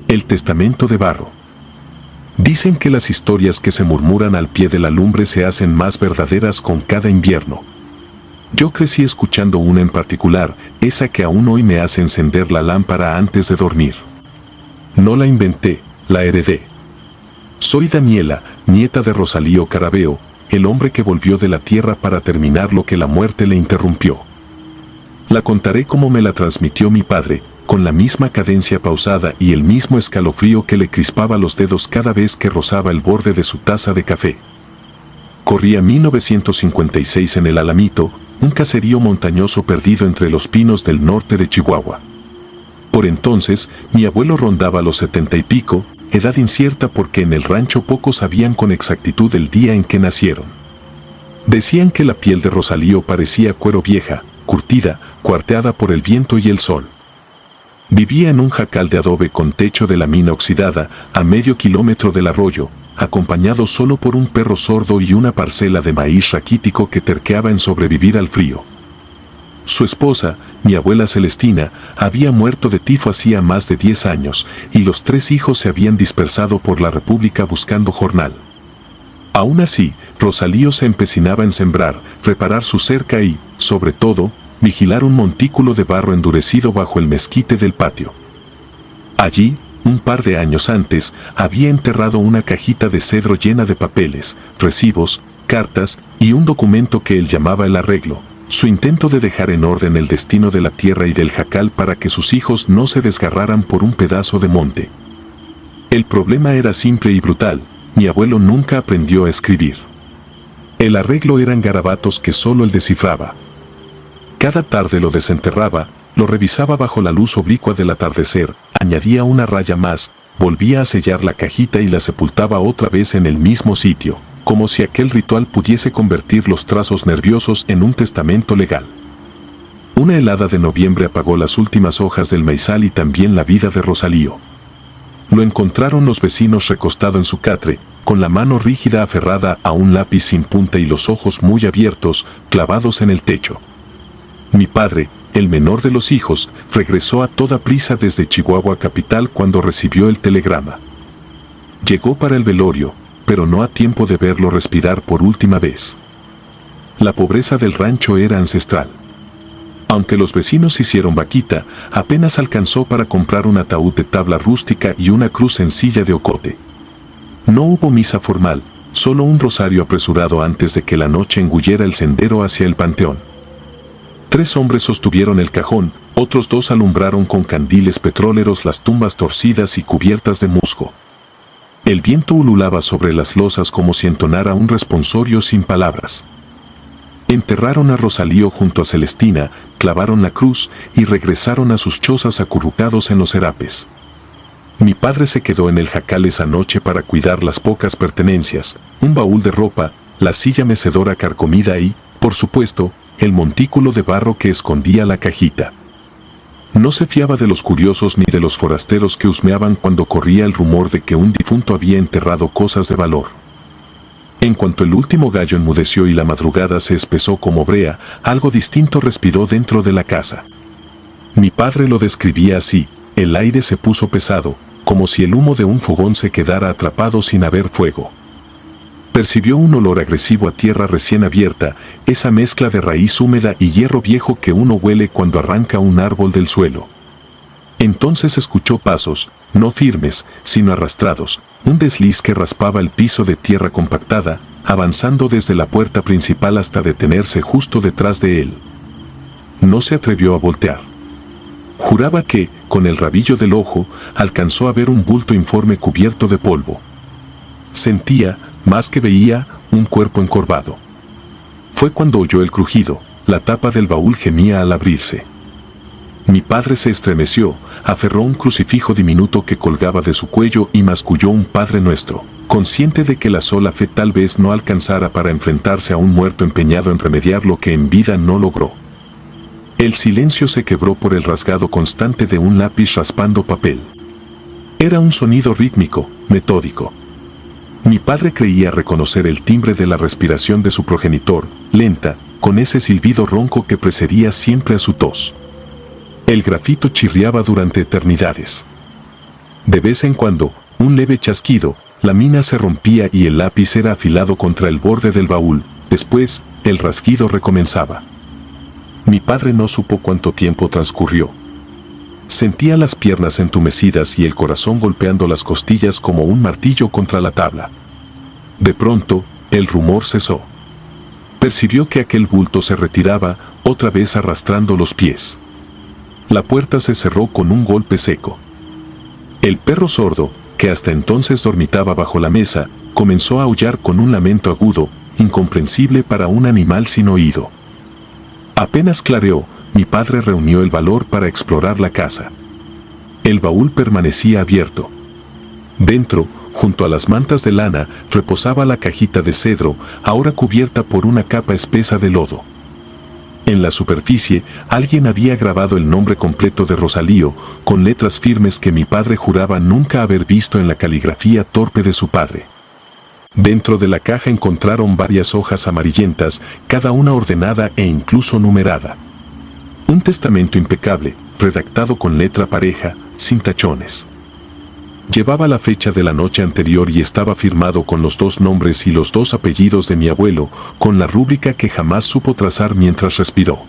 El testamento de barro. Dicen que las historias que se murmuran al pie de la lumbre se hacen más verdaderas con cada invierno. Yo crecí escuchando una en particular, esa que aún hoy me hace encender la lámpara antes de dormir. No la inventé, la heredé. Soy Daniela, nieta de Rosalío Carabeo, el hombre que volvió de la tierra para terminar lo que la muerte le interrumpió. La contaré como me la transmitió mi padre, con la misma cadencia pausada y el mismo escalofrío que le crispaba los dedos cada vez que rozaba el borde de su taza de café. Corría 1956 en el Alamito, un caserío montañoso perdido entre los pinos del norte de Chihuahua. Por entonces, mi abuelo rondaba los 70 y pico, edad incierta porque en el rancho pocos sabían con exactitud el día en que nacieron. Decían que la piel de Rosalío parecía cuero vieja, curtida, cuarteada por el viento y el sol. Vivía en un jacal de adobe con techo de lámina oxidada, a medio kilómetro del arroyo, acompañado solo por un perro sordo y una parcela de maíz raquítico que terqueaba en sobrevivir al frío. Su esposa, mi abuela Celestina, había muerto de tifo hacía más de 10 años, y los 3 hijos se habían dispersado por la República buscando jornal. Aún así, Rosalío se empecinaba en sembrar, reparar su cerca y, sobre todo, vigilar un montículo de barro endurecido bajo el mezquite del patio. Allí, un par de años antes, había enterrado una cajita de cedro llena de papeles, recibos, cartas y un documento que él llamaba el arreglo, su intento de dejar en orden el destino de la tierra y del jacal para que sus hijos no se desgarraran por un pedazo de monte. El problema era simple y brutal, mi abuelo nunca aprendió a escribir. El arreglo eran garabatos que solo él descifraba. Cada tarde lo desenterraba, lo revisaba bajo la luz oblicua del atardecer, añadía una raya más, volvía a sellar la cajita y la sepultaba otra vez en el mismo sitio, como si aquel ritual pudiese convertir los trazos nerviosos en un testamento legal. Una helada de noviembre apagó las últimas hojas del maizal y también la vida de Rosalío. Lo encontraron los vecinos recostado en su catre, con la mano rígida aferrada a un lápiz sin punta y los ojos muy abiertos, clavados en el techo. Mi padre, el menor de los hijos, regresó a toda prisa desde Chihuahua capital cuando recibió el telegrama. Llegó para el velorio, pero no a tiempo de verlo respirar por última vez. La pobreza del rancho era ancestral. Aunque los vecinos hicieron vaquita, apenas alcanzó para comprar un ataúd de tabla rústica y una cruz sencilla de ocote. No hubo misa formal, solo un rosario apresurado antes de que la noche engullera el sendero hacia el panteón. 3 hombres sostuvieron el cajón, otros 2 alumbraron con candiles petróleros las tumbas torcidas y cubiertas de musgo. El viento ululaba sobre las losas como si entonara un responsorio sin palabras. Enterraron a Rosalío junto a Celestina, clavaron la cruz y regresaron a sus chozas acurrucados en los serapes. Mi padre se quedó en el jacal esa noche para cuidar las pocas pertenencias, un baúl de ropa, la silla mecedora carcomida y, por supuesto, el montículo de barro que escondía la cajita. No se fiaba de los curiosos ni de los forasteros que husmeaban cuando corría el rumor de que un difunto había enterrado cosas de valor. En cuanto el último gallo enmudeció y la madrugada se espesó como brea, algo distinto respiró dentro de la casa. Mi padre lo describía así: el aire se puso pesado, como si el humo de un fogón se quedara atrapado sin haber fuego. Percibió un olor agresivo a tierra recién abierta, esa mezcla de raíz húmeda y hierro viejo que uno huele cuando arranca un árbol del suelo. Entonces escuchó pasos, no firmes, sino arrastrados, un desliz que raspaba el piso de tierra compactada, avanzando desde la puerta principal hasta detenerse justo detrás de él. No se atrevió a voltear. Juraba que, con el rabillo del ojo, alcanzó a ver un bulto informe cubierto de polvo. Sentía, más que veía, un cuerpo encorvado. Fue cuando oyó el crujido, la tapa del baúl gemía al abrirse. Mi padre se estremeció, aferró un crucifijo diminuto que colgaba de su cuello y masculló un Padre Nuestro, consciente de que la sola fe tal vez no alcanzara para enfrentarse a un muerto empeñado en remediar lo que en vida no logró. El silencio se quebró por el rasgado constante de un lápiz raspando papel. Era un sonido rítmico, metódico. Mi Mi padre creía reconocer el timbre de la respiración de su progenitor, lenta, con ese silbido ronco que precedía siempre a su tos. El grafito chirriaba durante eternidades. De vez en cuando, un leve chasquido, la mina se rompía y el lápiz era afilado contra el borde del baúl. Después, el rasguido recomenzaba. Mi padre no supo cuánto tiempo transcurrió. Sentía las piernas entumecidas y el corazón golpeando las costillas como un martillo contra la tabla. De pronto, el rumor cesó. Percibió que aquel bulto se retiraba, otra vez arrastrando los pies. La puerta se cerró con un golpe seco. El perro sordo, que hasta entonces dormitaba bajo la mesa, comenzó a aullar con un lamento agudo, incomprensible para un animal sin oído. Apenas clareó, mi padre reunió el valor para explorar la casa. El baúl permanecía abierto. Dentro, junto a las mantas de lana, reposaba la cajita de cedro, ahora cubierta por una capa espesa de lodo. En la superficie, alguien había grabado el nombre completo de Rosalío, con letras firmes que mi padre juraba nunca haber visto en la caligrafía torpe de su padre. Dentro de la caja encontraron varias hojas amarillentas, cada una ordenada e incluso numerada. Un testamento impecable, redactado con letra pareja, sin tachones. Llevaba la fecha de la noche anterior y estaba firmado con los 2 nombres y los 2 apellidos de mi abuelo, con la rúbrica que jamás supo trazar mientras respiró.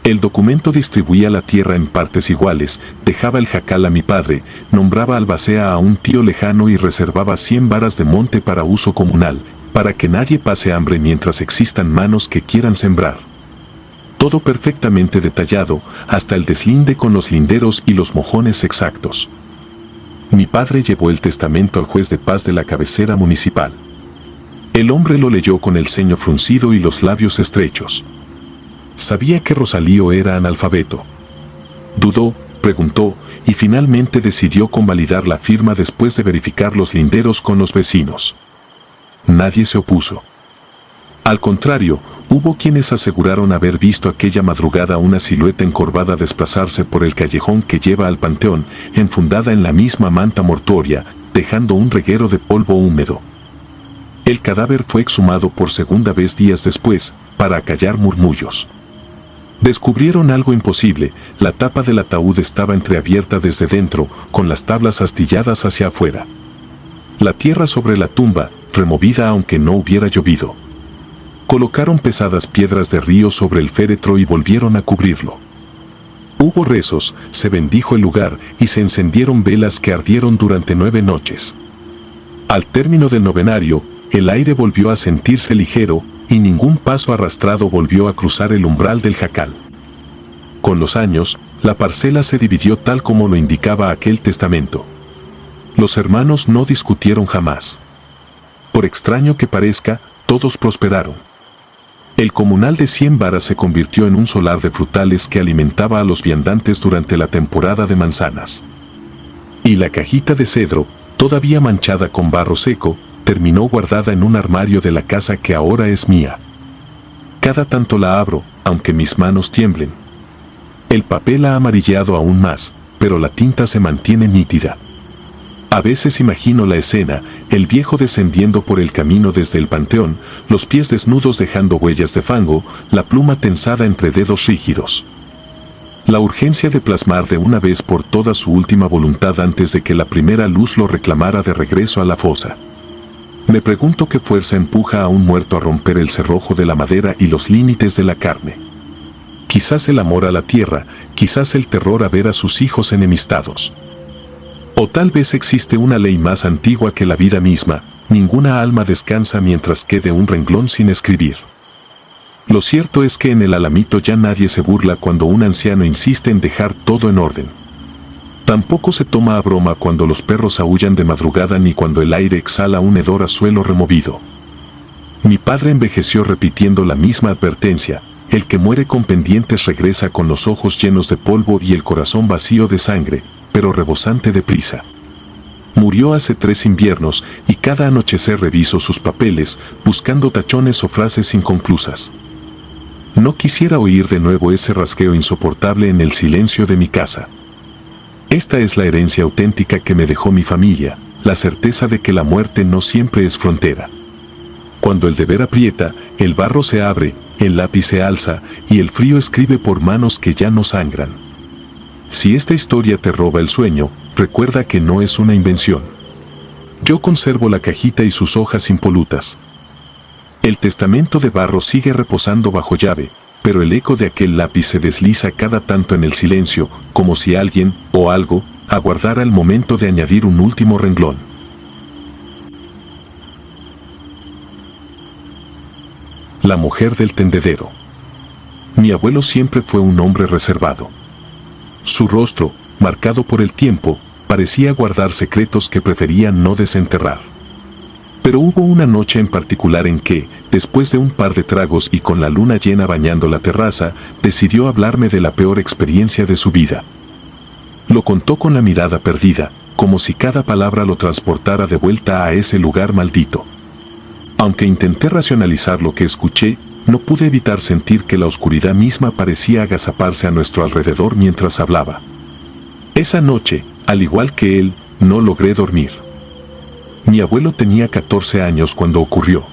El documento distribuía la tierra en partes iguales, dejaba el jacal a mi padre, nombraba albacea a un tío lejano y reservaba 100 varas de monte para uso comunal, para que nadie pase hambre mientras existan manos que quieran sembrar. Todo perfectamente detallado, hasta el deslinde con los linderos y los mojones exactos. Mi padre llevó el testamento al juez de paz de la cabecera municipal. El hombre lo leyó con el ceño fruncido y los labios estrechos. Sabía que Rosalío era analfabeto. Dudó, preguntó, y finalmente decidió convalidar la firma después de verificar los linderos con los vecinos. Nadie se opuso. Al contrario, hubo quienes aseguraron haber visto aquella madrugada una silueta encorvada desplazarse por el callejón que lleva al panteón, enfundada en la misma manta mortuoria, dejando un reguero de polvo húmedo. El cadáver fue exhumado por segunda vez días después, para acallar murmullos. Descubrieron algo imposible, la tapa del ataúd estaba entreabierta desde dentro, con las tablas astilladas hacia afuera. La tierra sobre la tumba, removida aunque no hubiera llovido. Colocaron pesadas piedras de río sobre el féretro y volvieron a cubrirlo. Hubo rezos, se bendijo el lugar y se encendieron velas que ardieron durante 9 noches. Al término del novenario, el aire volvió a sentirse ligero y ningún paso arrastrado volvió a cruzar el umbral del jacal. Con los años, la parcela se dividió tal como lo indicaba aquel testamento. Los hermanos no discutieron jamás. Por extraño que parezca, todos prosperaron. El comunal de 100 varas se convirtió en un solar de frutales que alimentaba a los viandantes durante la temporada de manzanas. Y la cajita de cedro, todavía manchada con barro seco, terminó guardada en un armario de la casa que ahora es mía. Cada tanto la abro, aunque mis manos tiemblen. El papel ha amarilleado aún más, pero la tinta se mantiene nítida. A veces imagino la escena, el viejo descendiendo por el camino desde el panteón, los pies desnudos dejando huellas de fango, la pluma tensada entre dedos rígidos. La urgencia de plasmar de una vez por todas su última voluntad antes de que la primera luz lo reclamara de regreso a la fosa. Me pregunto qué fuerza empuja a un muerto a romper el cerrojo de la madera y los límites de la carne. Quizás el amor a la tierra, quizás el terror a ver a sus hijos enemistados. O tal vez existe una ley más antigua que la vida misma, ninguna alma descansa mientras quede un renglón sin escribir. Lo cierto es que en el Alamito ya nadie se burla cuando un anciano insiste en dejar todo en orden. Tampoco se toma a broma cuando los perros aúllan de madrugada ni cuando el aire exhala un hedor a suelo removido. Mi padre envejeció repitiendo la misma advertencia: el que muere con pendientes regresa con los ojos llenos de polvo y el corazón vacío de sangre, pero rebosante de prisa. Murió hace 3 inviernos y cada anochecer reviso sus papeles, buscando tachones o frases inconclusas. No quisiera oír de nuevo ese rasgueo insoportable en el silencio de mi casa. Esta es la herencia auténtica que me dejó mi familia, la certeza de que la muerte no siempre es frontera. Cuando el deber aprieta, el barro se abre, el lápiz se alza y el frío escribe por manos que ya no sangran. Si esta historia te roba el sueño, recuerda que no es una invención. Yo conservo la cajita y sus hojas impolutas. El testamento de barro sigue reposando bajo llave, pero el eco de aquel lápiz se desliza cada tanto en el silencio, como si alguien, o algo, aguardara el momento de añadir un último renglón. La mujer del tendedero. Mi abuelo siempre fue un hombre reservado. Su rostro, marcado por el tiempo, parecía guardar secretos que prefería no desenterrar. Pero hubo una noche en particular en que, después de un par de tragos y con la luna llena bañando la terraza, decidió hablarme de la peor experiencia de su vida. Lo contó con la mirada perdida, como si cada palabra lo transportara de vuelta a ese lugar maldito. Aunque intenté racionalizar lo que escuché, no pude evitar sentir que la oscuridad misma parecía agazaparse a nuestro alrededor mientras hablaba. Esa noche, al igual que él, no logré dormir. Mi abuelo tenía 14 años cuando ocurrió.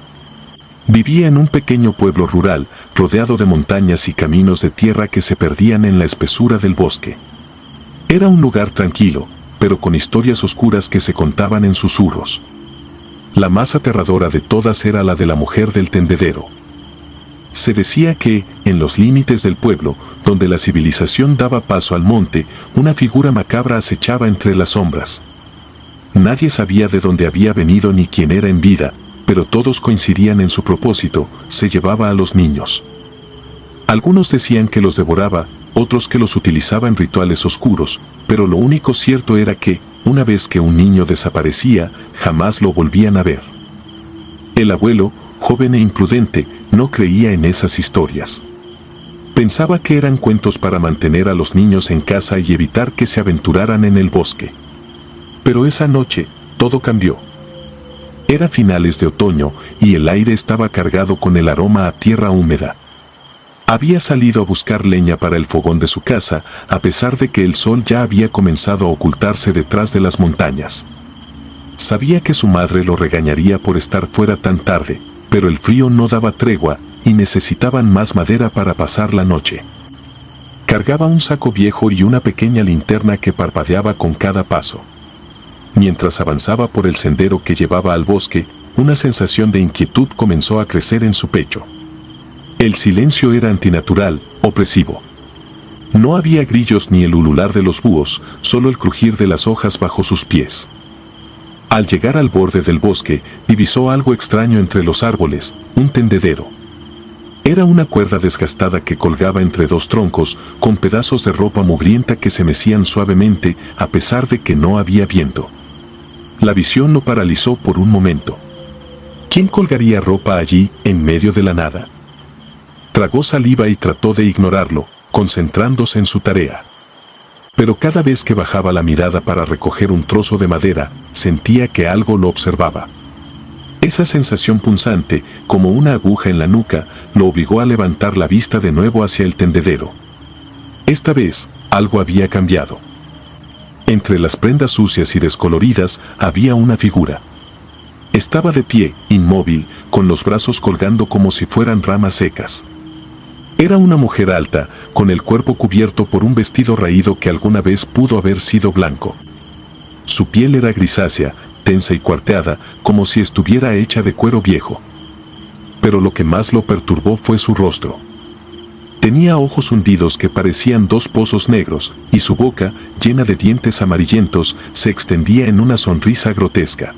Vivía en un pequeño pueblo rural, rodeado de montañas y caminos de tierra que se perdían en la espesura del bosque. Era un lugar tranquilo, pero con historias oscuras que se contaban en susurros. La más aterradora de todas era la de la mujer del tendedero. Se decía que, en los límites del pueblo, donde la civilización daba paso al monte, una figura macabra acechaba entre las sombras. Nadie sabía de dónde había venido ni quién era en vida, pero todos coincidían en su propósito: se llevaba a los niños. Algunos decían que los devoraba, otros que los utilizaba en rituales oscuros, pero lo único cierto era que, una vez que un niño desaparecía, jamás lo volvían a ver. El abuelo, joven e imprudente, no creía en esas historias. Pensaba que eran cuentos para mantener a los niños en casa y evitar que se aventuraran en el bosque. Pero esa noche, todo cambió. Era finales de otoño y el aire estaba cargado con el aroma a tierra húmeda. Había salido a buscar leña para el fogón de su casa, a pesar de que el sol ya había comenzado a ocultarse detrás de las montañas. Sabía que su madre lo regañaría por estar fuera tan tarde, pero el frío no daba tregua y necesitaban más madera para pasar la noche. Cargaba un saco viejo y una pequeña linterna que parpadeaba con cada paso. Mientras avanzaba por el sendero que llevaba al bosque, una sensación de inquietud comenzó a crecer en su pecho. El silencio era antinatural, opresivo. No había grillos ni el ulular de los búhos, solo el crujir de las hojas bajo sus pies. Al llegar al borde del bosque, divisó algo extraño entre los árboles: un tendedero. Era una cuerda desgastada que colgaba entre dos troncos, con pedazos de ropa mugrienta que se mecían suavemente, a pesar de que no había viento. La visión lo paralizó por un momento. ¿Quién colgaría ropa allí, en medio de la nada? Tragó saliva y trató de ignorarlo, concentrándose en su tarea. Pero cada vez que bajaba la mirada para recoger un trozo de madera, sentía que algo lo observaba. Esa sensación punzante, como una aguja en la nuca, lo obligó a levantar la vista de nuevo hacia el tendedero. Esta vez, algo había cambiado. Entre las prendas sucias y descoloridas había una figura. Estaba de pie, inmóvil, con los brazos colgando como si fueran ramas secas. Era una mujer alta, con el cuerpo cubierto por un vestido raído que alguna vez pudo haber sido blanco. Su piel era grisácea, tensa y cuarteada, como si estuviera hecha de cuero viejo. Pero lo que más lo perturbó fue su rostro. Tenía ojos hundidos que parecían dos pozos negros, y su boca, llena de dientes amarillentos, se extendía en una sonrisa grotesca.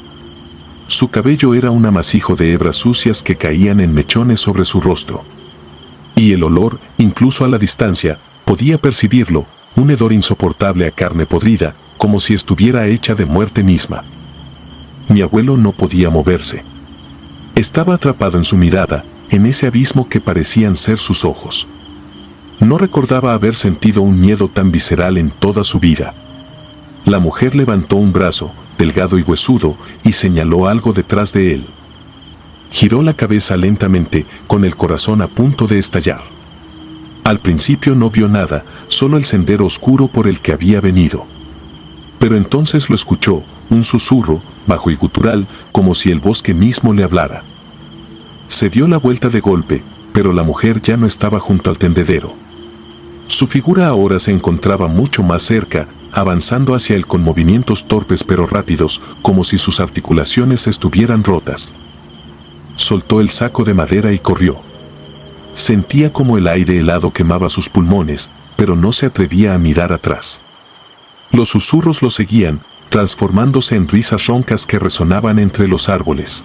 Su cabello era un amasijo de hebras sucias que caían en mechones sobre su rostro. Y el olor, incluso a la distancia, podía percibirlo, un hedor insoportable a carne podrida, como si estuviera hecha de muerte misma. Mi abuelo no podía moverse. Estaba atrapado en su mirada, en ese abismo que parecían ser sus ojos. No recordaba haber sentido un miedo tan visceral en toda su vida. La mujer levantó un brazo, delgado y huesudo, y señaló algo detrás de él. Giró la cabeza lentamente, con el corazón a punto de estallar. Al principio no vio nada, solo el sendero oscuro por el que había venido. Pero entonces lo escuchó, un susurro, bajo y gutural, como si el bosque mismo le hablara. Se dio la vuelta de golpe, pero la mujer ya no estaba junto al tendedero. Su figura ahora se encontraba mucho más cerca, avanzando hacia él con movimientos torpes pero rápidos, como si sus articulaciones estuvieran rotas. Soltó el saco de madera y corrió. Sentía como el aire helado quemaba sus pulmones, pero no se atrevía a mirar atrás. Los susurros lo seguían, transformándose en risas roncas que resonaban entre los árboles.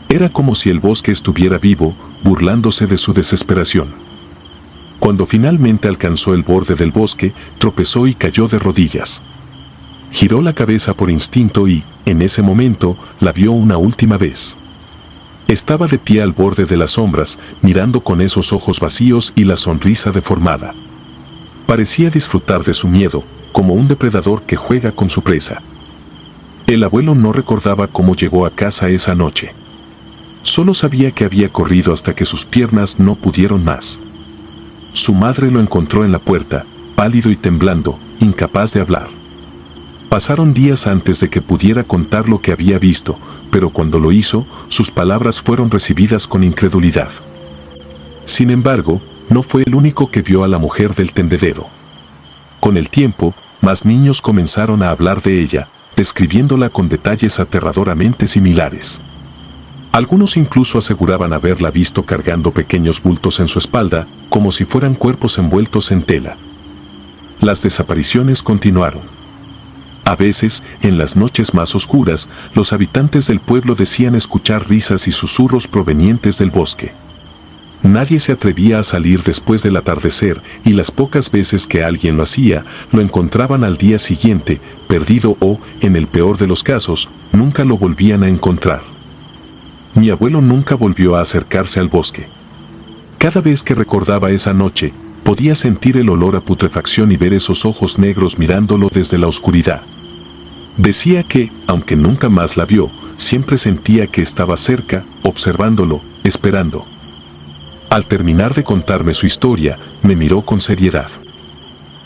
Era como si el bosque estuviera vivo, burlándose de su desesperación. Cuando finalmente alcanzó el borde del bosque, tropezó y cayó de rodillas. Giró la cabeza por instinto y, en ese momento, la vio una última vez. Estaba de pie al borde de las sombras, mirando con esos ojos vacíos y la sonrisa deformada. Parecía disfrutar de su miedo, como un depredador que juega con su presa. El abuelo no recordaba cómo llegó a casa esa noche. Solo sabía que había corrido hasta que sus piernas no pudieron más. Su madre lo encontró en la puerta, pálido y temblando, incapaz de hablar. Pasaron días antes de que pudiera contar lo que había visto, pero cuando lo hizo, sus palabras fueron recibidas con incredulidad. Sin embargo, no fue el único que vio a la mujer del tendedero. Con el tiempo, más niños comenzaron a hablar de ella, describiéndola con detalles aterradoramente similares. Algunos incluso aseguraban haberla visto cargando pequeños bultos en su espalda, como si fueran cuerpos envueltos en tela. Las desapariciones continuaron. A veces, en las noches más oscuras, los habitantes del pueblo decían escuchar risas y susurros provenientes del bosque. Nadie se atrevía a salir después del atardecer y las pocas veces que alguien lo hacía, lo encontraban al día siguiente, perdido o, en el peor de los casos, nunca lo volvían a encontrar. Mi abuelo nunca volvió a acercarse al bosque. Cada vez que recordaba esa noche, podía sentir el olor a putrefacción y ver esos ojos negros mirándolo desde la oscuridad. Decía que, aunque nunca más la vio, siempre sentía que estaba cerca, observándolo, esperando. Al terminar de contarme su historia, me miró con seriedad.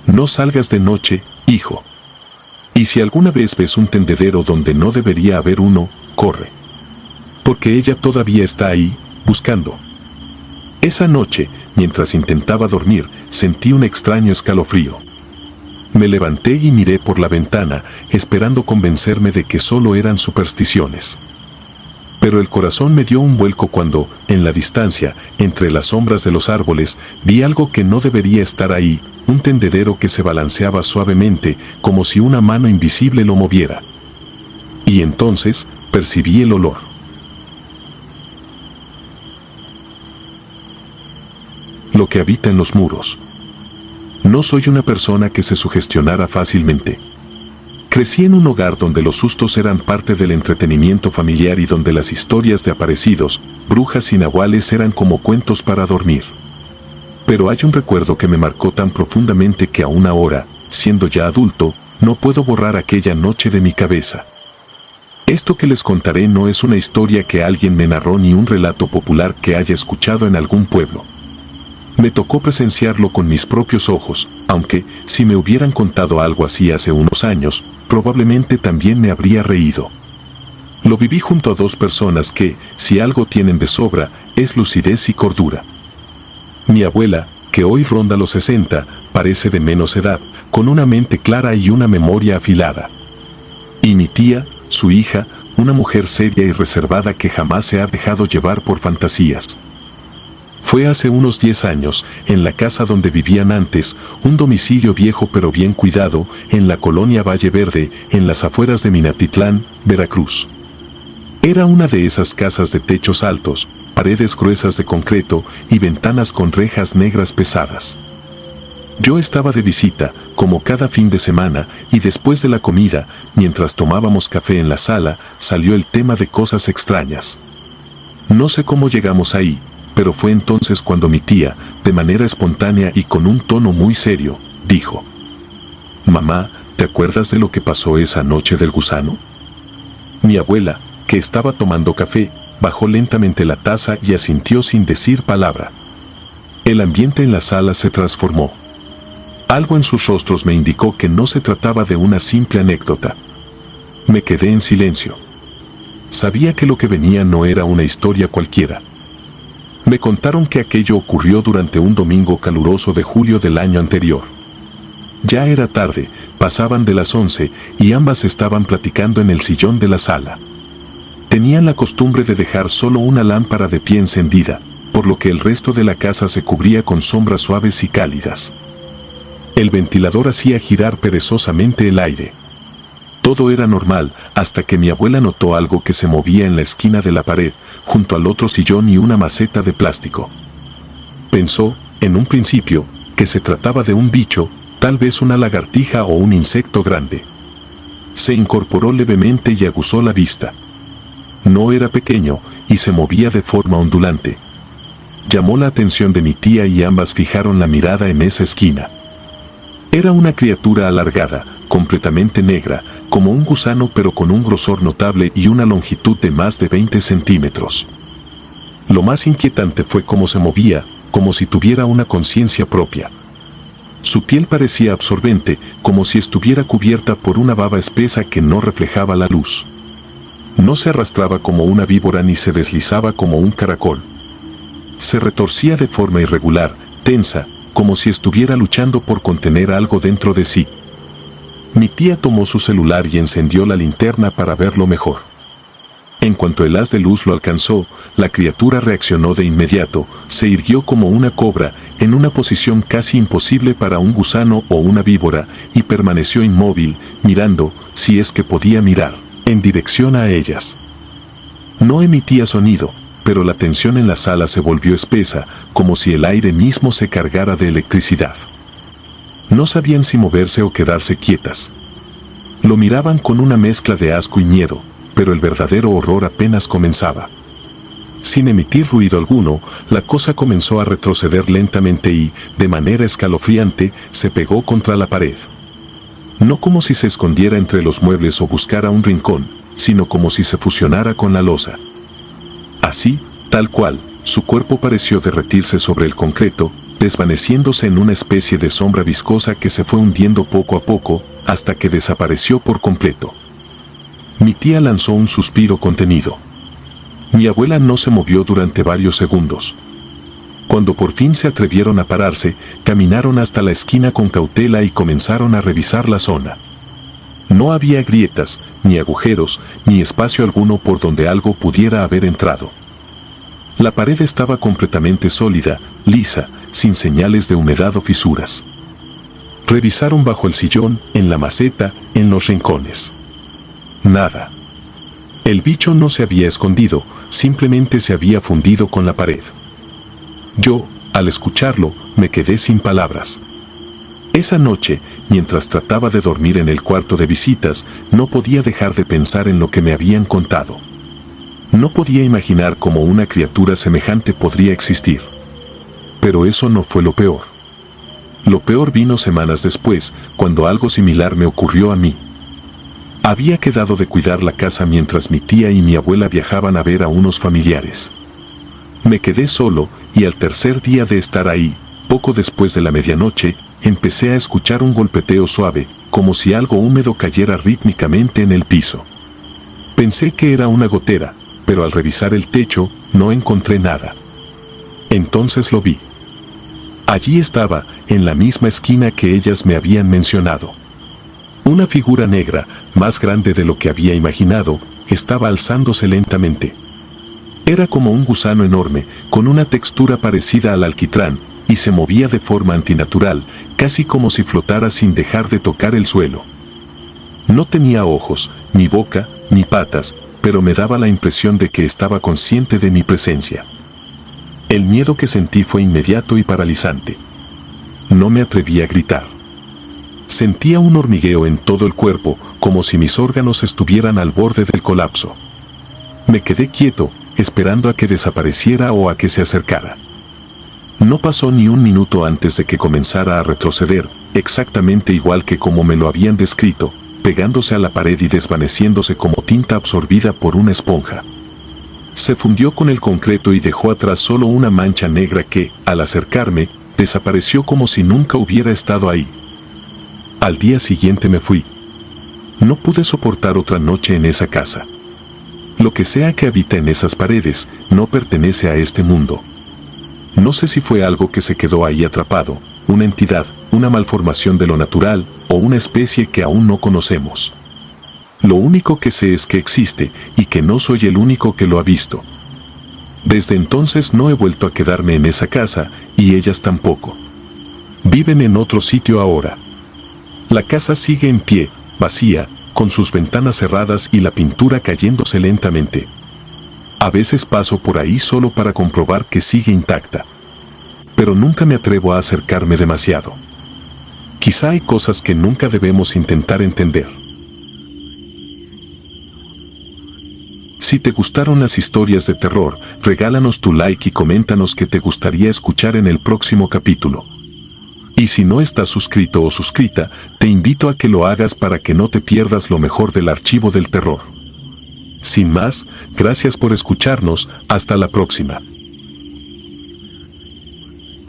No salgas de noche, hijo. Y si alguna vez ves un tendedero donde no debería haber uno, corre. Porque ella todavía está ahí, buscando. Esa noche, mientras intentaba dormir, sentí un extraño escalofrío. Me levanté y miré por la ventana, esperando convencerme de que solo eran supersticiones. Pero el corazón me dio un vuelco cuando, en la distancia, entre las sombras de los árboles, vi algo que no debería estar ahí, un tendedero que se balanceaba suavemente, como si una mano invisible lo moviera. Y entonces, percibí el olor. Lo que habita en los muros. No soy una persona que se sugestionara fácilmente. Crecí en un hogar donde los sustos eran parte del entretenimiento familiar y donde las historias de aparecidos, brujas y nahuales eran como cuentos para dormir. Pero hay un recuerdo que me marcó tan profundamente que aún ahora, siendo ya adulto, no puedo borrar aquella noche de mi cabeza. Esto que les contaré no es una historia que alguien me narró ni un relato popular que haya escuchado en algún pueblo. Me tocó presenciarlo con mis propios ojos, aunque, si me hubieran contado algo así hace unos años, probablemente también me habría reído. Lo viví junto a dos personas que, si algo tienen de sobra, es lucidez y cordura. Mi abuela, que hoy ronda los 60, parece de menos edad, con una mente clara y una memoria afilada. Y mi tía, su hija, una mujer seria y reservada que jamás se ha dejado llevar por fantasías. Fue hace unos 10 años, en la casa donde vivían antes, un domicilio viejo pero bien cuidado, en la colonia Valle Verde, en las afueras de Minatitlán, Veracruz. Era una de esas casas de techos altos, paredes gruesas de concreto y ventanas con rejas negras pesadas. Yo estaba de visita, como cada fin de semana, y después de la comida, mientras tomábamos café en la sala, salió el tema de cosas extrañas. No sé cómo llegamos ahí, pero fue entonces cuando mi tía, de manera espontánea y con un tono muy serio, dijo: «Mamá, ¿te acuerdas de lo que pasó esa noche del gusano?». Mi abuela, que estaba tomando café, bajó lentamente la taza y asintió sin decir palabra. El ambiente en la sala se transformó. Algo en sus rostros me indicó que no se trataba de una simple anécdota. Me quedé en silencio. Sabía que lo que venía no era una historia cualquiera. Me contaron que aquello ocurrió durante un domingo caluroso de julio del año anterior. Ya era tarde, pasaban de las 11 y ambas estaban platicando en el sillón de la sala. Tenían la costumbre de dejar solo una lámpara de pie encendida, por lo que el resto de la casa se cubría con sombras suaves y cálidas. El ventilador hacía girar perezosamente el aire. Todo era normal, hasta que mi abuela notó algo que se movía en la esquina de la pared, junto al otro sillón y una maceta de plástico. Pensó, en un principio, que se trataba de un bicho, tal vez una lagartija o un insecto grande. Se incorporó levemente y aguzó la vista. No era pequeño, y se movía de forma ondulante. Llamó la atención de mi tía y ambas fijaron la mirada en esa esquina. Era una criatura alargada, completamente negra, como un gusano pero con un grosor notable y una longitud de más de 20 centímetros. Lo más inquietante fue cómo se movía, como si tuviera una conciencia propia. Su piel parecía absorbente, como si estuviera cubierta por una baba espesa que no reflejaba la luz. No se arrastraba como una víbora ni se deslizaba como un caracol. Se retorcía de forma irregular, tensa, como si estuviera luchando por contener algo dentro de sí. Mi tía tomó su celular y encendió la linterna para verlo mejor. En cuanto el haz de luz lo alcanzó, la criatura reaccionó de inmediato, se irguió como una cobra, en una posición casi imposible para un gusano o una víbora, y permaneció inmóvil, mirando, si es que podía mirar, en dirección a ellas. No emitía sonido, pero la tensión en la sala se volvió espesa, como si el aire mismo se cargara de electricidad. No sabían si moverse o quedarse quietas. Lo miraban con una mezcla de asco y miedo, pero el verdadero horror apenas comenzaba. Sin emitir ruido alguno, la cosa comenzó a retroceder lentamente y, de manera escalofriante, se pegó contra la pared. No como si se escondiera entre los muebles o buscara un rincón, sino como si se fusionara con la losa. Así, tal cual, su cuerpo pareció derretirse sobre el concreto, desvaneciéndose en una especie de sombra viscosa que se fue hundiendo poco a poco, hasta que desapareció por completo. Mi tía lanzó un suspiro contenido. Mi abuela no se movió durante varios segundos. Cuando por fin se atrevieron a pararse, caminaron hasta la esquina con cautela y comenzaron a revisar la zona. No había grietas, ni agujeros, ni espacio alguno por donde algo pudiera haber entrado. La pared estaba completamente sólida, lisa, sin señales de humedad o fisuras. Revisaron bajo el sillón, en la maceta, en los rincones. Nada. El bicho no se había escondido, simplemente se había fundido con la pared. Yo, al escucharlo, me quedé sin palabras. Esa noche, mientras trataba de dormir en el cuarto de visitas, no podía dejar de pensar en lo que me habían contado. No podía imaginar cómo una criatura semejante podría existir. Pero eso no fue lo peor. Lo peor vino semanas después, cuando algo similar me ocurrió a mí. Había quedado de cuidar la casa mientras mi tía y mi abuela viajaban a ver a unos familiares. Me quedé solo, y al tercer día de estar ahí, poco después de la medianoche, empecé a escuchar un golpeteo suave, como si algo húmedo cayera rítmicamente en el piso. Pensé que era una gotera, pero al revisar el techo, no encontré nada. Entonces lo vi. Allí estaba, en la misma esquina que ellas me habían mencionado. Una figura negra, más grande de lo que había imaginado, estaba alzándose lentamente. Era como un gusano enorme, con una textura parecida al alquitrán, y se movía de forma antinatural, casi como si flotara sin dejar de tocar el suelo. No tenía ojos, ni boca, ni patas, pero me daba la impresión de que estaba consciente de mi presencia. El miedo que sentí fue inmediato y paralizante. No me atreví a gritar. Sentía un hormigueo en todo el cuerpo, como si mis órganos estuvieran al borde del colapso. Me quedé quieto, esperando a que desapareciera o a que se acercara. No pasó ni un minuto antes de que comenzara a retroceder, exactamente igual que como me lo habían descrito, pegándose a la pared y desvaneciéndose como tinta absorbida por una esponja. Se fundió con el concreto y dejó atrás solo una mancha negra que, al acercarme, desapareció como si nunca hubiera estado ahí. Al día siguiente me fui. No pude soportar otra noche en esa casa. Lo que sea que habita en esas paredes no pertenece a este mundo. No sé si fue algo que se quedó ahí atrapado, una entidad, una malformación de lo natural o una especie que aún no conocemos. Lo único que sé es que existe y que no soy el único que lo ha visto. Desde entonces no he vuelto a quedarme en esa casa y ellas tampoco. Viven en otro sitio ahora. La casa sigue en pie, vacía, con sus ventanas cerradas y la pintura cayéndose lentamente. A veces paso por ahí solo para comprobar que sigue intacta. Pero nunca me atrevo a acercarme demasiado. Quizá hay cosas que nunca debemos intentar entender. Si te gustaron las historias de terror, regálanos tu like y coméntanos qué te gustaría escuchar en el próximo capítulo. Y si no estás suscrito o suscrita, te invito a que lo hagas para que no te pierdas lo mejor del archivo del terror. Sin más, gracias por escucharnos, hasta la próxima.